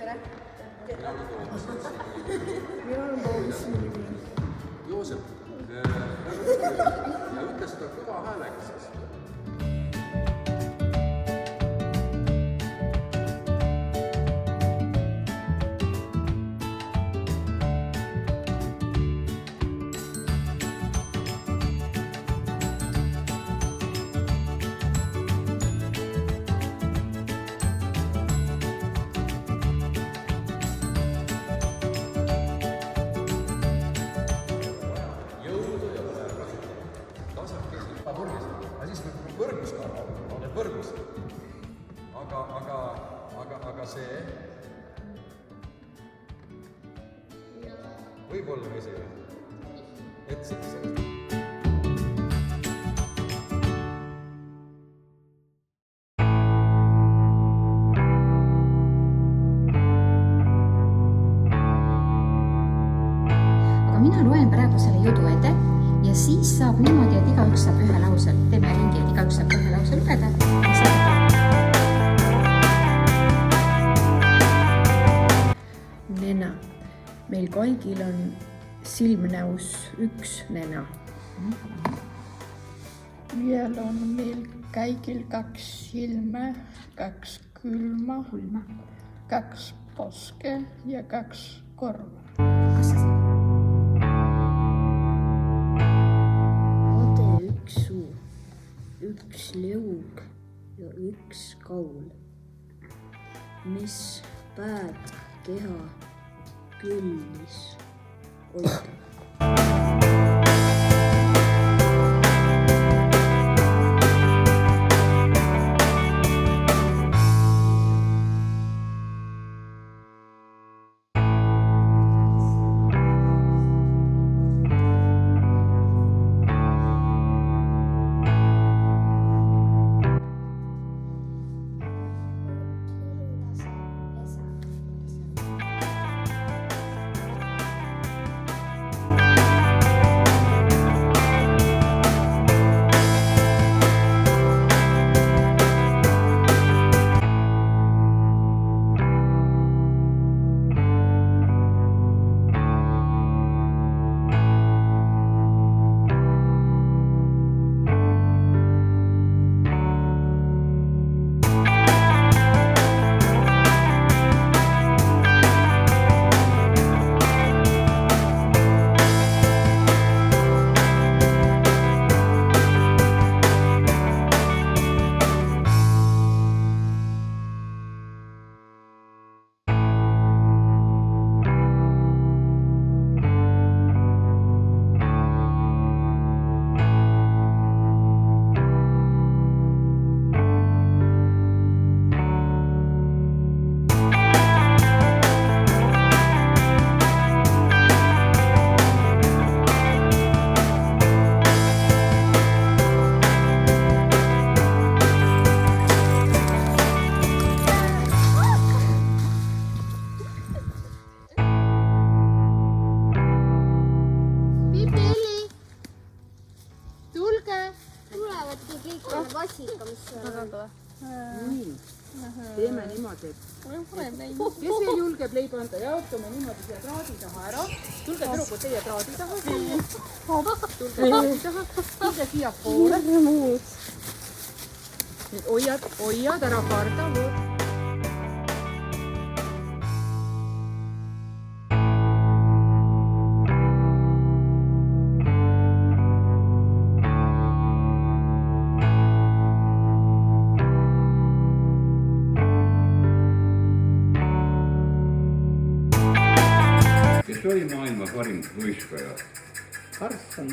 tere! Mina olen Toomas. Mina olen Toomas. Joosep, ja ütle seda kõva häälega siis. Võrgus. Aga see võib-olla vesi või? Et sellest. Aga mina loen praegu selle jutu ette ja siis saab niimoodi, et igaüks saab ühe lause, teeme ringi, et igaüks saab ühe lause lugeda. Nena. Meil kõigil on silmnäus üks nena. Vielä on meil kõigil kaks silmä, kaks külma, kaks poske ja kaks korva. Ade üks suu, üks leug ja üks kaul, mis pääd keha küllis hoida. Teeme niimoodi, kes veel julgeb leiba anda, jaotame niimoodi siia traadi taha ära. Tulge tüdrukud teie traadi taha. Tulge traadi taha. Tulge siia poole. Nüüd hoiad ära karda. Kes oli maailma parim luiskaja? Karlsson.